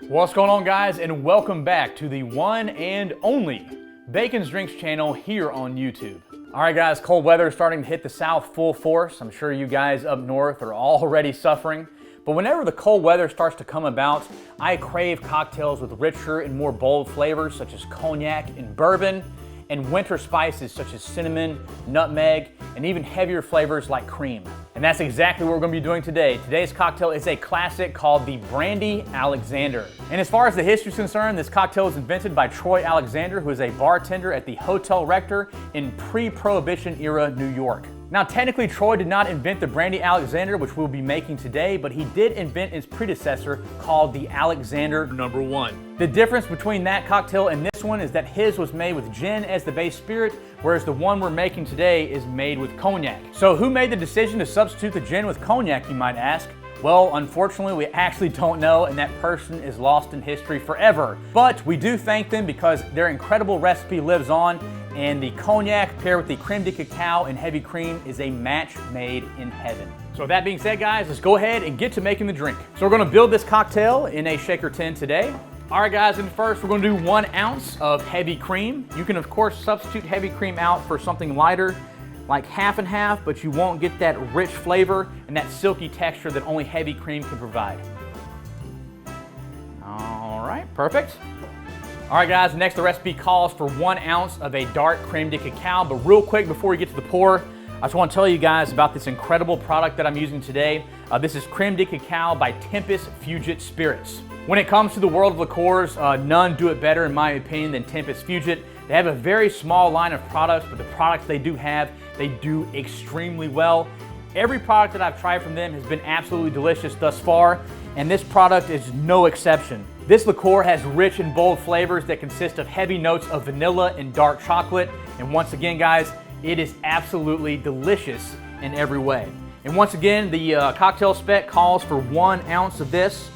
What's going on, guys, and welcome back to the one and only Bacon's Drinks channel here on YouTube. All right, guys, cold weather is starting to hit the south full force. I'm sure you guys up north are already suffering. But whenever the cold weather starts to come about, I crave cocktails with richer and more bold flavors such as cognac and bourbon, and winter spices such as cinnamon, nutmeg, and even heavier flavors like cream. And that's exactly what we're gonna be doing today. Today's cocktail is a classic called the Brandy Alexander. And as far as the history is concerned, this cocktail was invented by Troy Alexander, who is a bartender at the Hotel Rector in pre-Prohibition era New York. Now, technically, Troy did not invent the Brandy Alexander, which we'll be making today, but he did invent its predecessor called the Alexander No.1. The difference between that cocktail and this one is that his was made with gin as the base spirit, whereas the one we're making today is made with cognac. So who made the decision to substitute the gin with cognac, you might ask? Well, unfortunately, we actually don't know, and that person is lost in history forever. But we do thank them because their incredible recipe lives on, and the cognac paired with the creme de cacao and heavy cream is a match made in heaven. So with that being said, guys, let's go ahead and get to making the drink. So we're gonna build this cocktail in a shaker tin today. All right, guys, and first we're gonna do 1 ounce of heavy cream. You can, of course, substitute heavy cream out for something lighter, like half and half, but you won't get that rich flavor and that silky texture that only heavy cream can provide. All right, perfect. All right, guys, next the recipe calls for 1 ounce of a dark creme de cacao, but real quick before we get to the pour, I just want to tell you guys about this incredible product that I'm using today. This is Creme de Cacao by Tempus Fugit Spirits. When it comes to the world of liqueurs, none do it better, in my opinion, than Tempus Fugit. They have a very small line of products, but the products they do have, they do extremely well. Every product that I've tried from them has been absolutely delicious thus far, and this product is no exception. This liqueur has rich and bold flavors that consist of heavy notes of vanilla and dark chocolate, and once again, guys, it is absolutely delicious in every way. And once again, the cocktail spec calls for 1 ounce of this.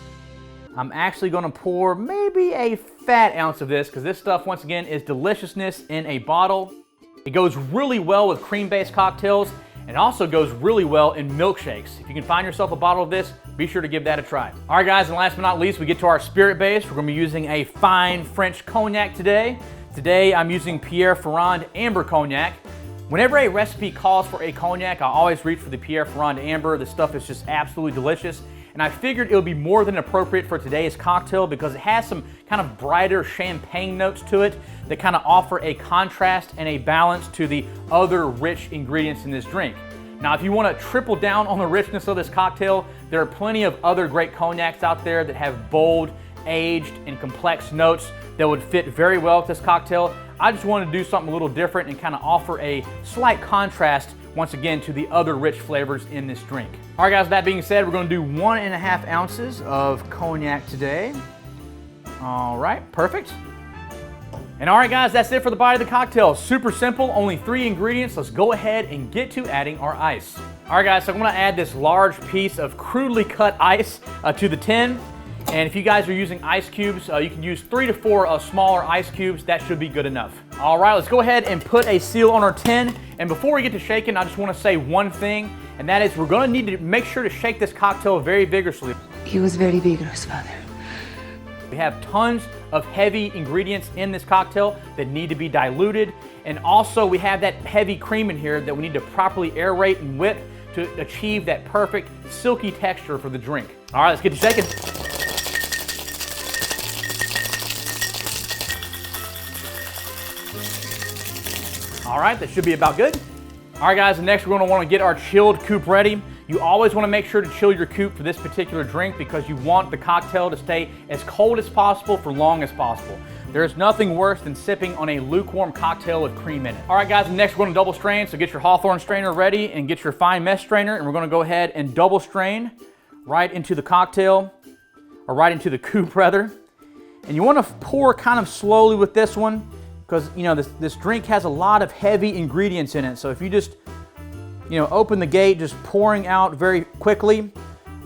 I'm actually gonna pour maybe a fat ounce of this because this stuff, once again, is deliciousness in a bottle. It goes really well with cream-based cocktails and also goes really well in milkshakes. If you can find yourself a bottle of this, be sure to give that a try. All right, guys, and last but not least, we get to our spirit base. We're gonna be using a fine French cognac today. Today, I'm using Pierre Ferrand Amber Cognac. Whenever a recipe calls for a cognac, I always reach for the Pierre Ferrand Amber. This stuff is just absolutely delicious. And I figured it would be more than appropriate for today's cocktail because it has some kind of brighter champagne notes to it that kind of offer a contrast and a balance to the other rich ingredients in this drink. Now, if you want to triple down on the richness of this cocktail, there are plenty of other great cognacs out there that have bold, aged, and complex notes that would fit very well with this cocktail. I just wanted to do something a little different and kind of offer a slight contrast once again to the other rich flavors in this drink. All right, guys, that being said, we're gonna do 1.5 ounces of cognac today. All right, perfect. And all right, guys, that's it for the body of the cocktail. Super simple, only 3 ingredients. Let's go ahead and get to adding our ice. All right, guys, so I'm gonna add this large piece of crudely cut ice to the tin. And if you guys are using ice cubes, you can use 3 to 4 smaller ice cubes. That should be good enough. All right, let's go ahead and put a seal on our tin. And before we get to shaking, I just want to say one thing, and that is we're going to need to make sure to shake this cocktail very vigorously. He was very vigorous, Father. We have tons of heavy ingredients in this cocktail that need to be diluted. And also we have that heavy cream in here that we need to properly aerate and whip to achieve that perfect silky texture for the drink. All right, let's get to shaking. All right, that should be about good. All right, guys, and next we're gonna wanna get our chilled coupe ready. You always wanna make sure to chill your coupe for this particular drink because you want the cocktail to stay as cold as possible for long as possible. There's nothing worse than sipping on a lukewarm cocktail with cream in it. All right, guys, and next we're gonna double strain, so get your Hawthorne strainer ready and get your fine mesh strainer, and we're gonna go ahead and double strain right into the cocktail, or right into the coupe rather. And you wanna pour kind of slowly with this one, because you know this drink has a lot of heavy ingredients in it. So if you just open the gate, just pouring out very quickly,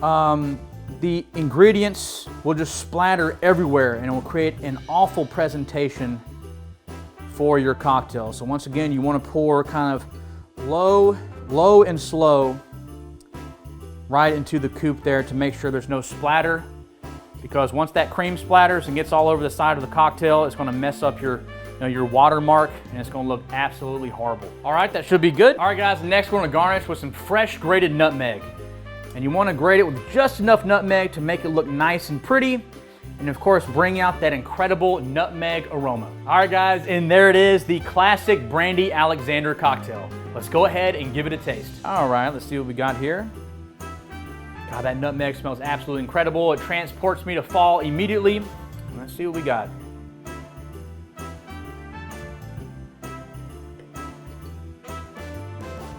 the ingredients will just splatter everywhere and it will create an awful presentation for your cocktail. So once again, you want to pour kind of low and slow right into the coupe there to make sure there's no splatter because once that cream splatters and gets all over the side of the cocktail, it's gonna mess up your watermark, and it's gonna look absolutely horrible. All right, that should be good. All right, guys, next we're gonna garnish with some fresh grated nutmeg. And you wanna grate it with just enough nutmeg to make it look nice and pretty, and of course, bring out that incredible nutmeg aroma. All right, guys, and there it is, the classic Brandy Alexander cocktail. Let's go ahead and give it a taste. All right, let's see what we got here. God, that nutmeg smells absolutely incredible. It transports me to fall immediately. Let's see what we got.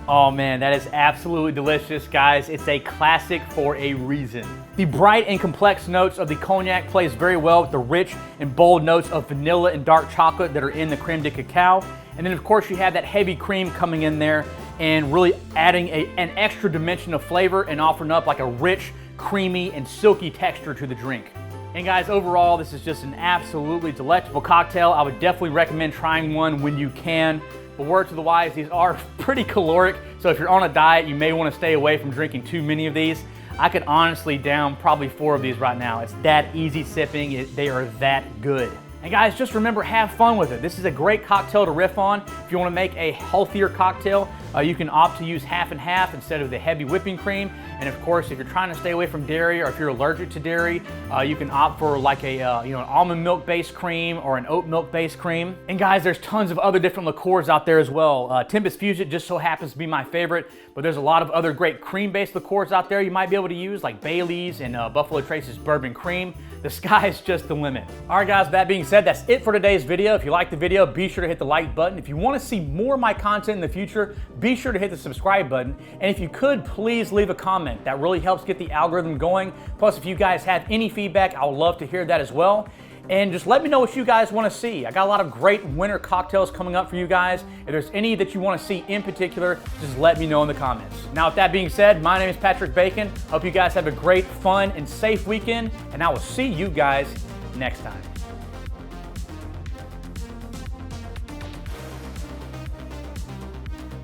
Oh man, that is absolutely delicious, guys. It's a classic for a reason. The bright and complex notes of the cognac plays very well with the rich and bold notes of vanilla and dark chocolate that are in the creme de cacao. And then of course you have that heavy cream coming in there and really adding an extra dimension of flavor and offering up like a rich, creamy, and silky texture to the drink. And guys, overall, this is just an absolutely delectable cocktail. I would definitely recommend trying one when you can. But word to the wise, these are pretty caloric, so if you're on a diet, you may want to stay away from drinking too many of these. I could honestly down probably 4 of these right now. It's that easy sipping, they are that good. And guys, just remember, have fun with it. This is a great cocktail to riff on. If you want to make a healthier cocktail, you can opt to use half and half instead of the heavy whipping cream. And of course, if you're trying to stay away from dairy or if you're allergic to dairy, you can opt for like a an almond milk based cream or an oat milk based cream. And guys, there's tons of other different liqueurs out there as well. Tempus Fugit just so happens to be my favorite, but there's a lot of other great cream based liqueurs out there you might be able to use, like Bailey's and Buffalo Trace's bourbon cream. The sky's just the limit. All right, guys, that being said, that's it for today's video. If you liked the video, be sure to hit the like button. If you want to see more of my content in the future, be sure to hit the subscribe button. And if you could, please leave a comment. That really helps get the algorithm going. Plus, if you guys have any feedback, I would love to hear that as well. And just let me know what you guys want to see. I got a lot of great winter cocktails coming up for you guys. If there's any that you want to see in particular, just let me know in the comments. Now, with that being said, my name is Patrick Bacon. Hope you guys have a great, fun, and safe weekend, and I will see you guys next time.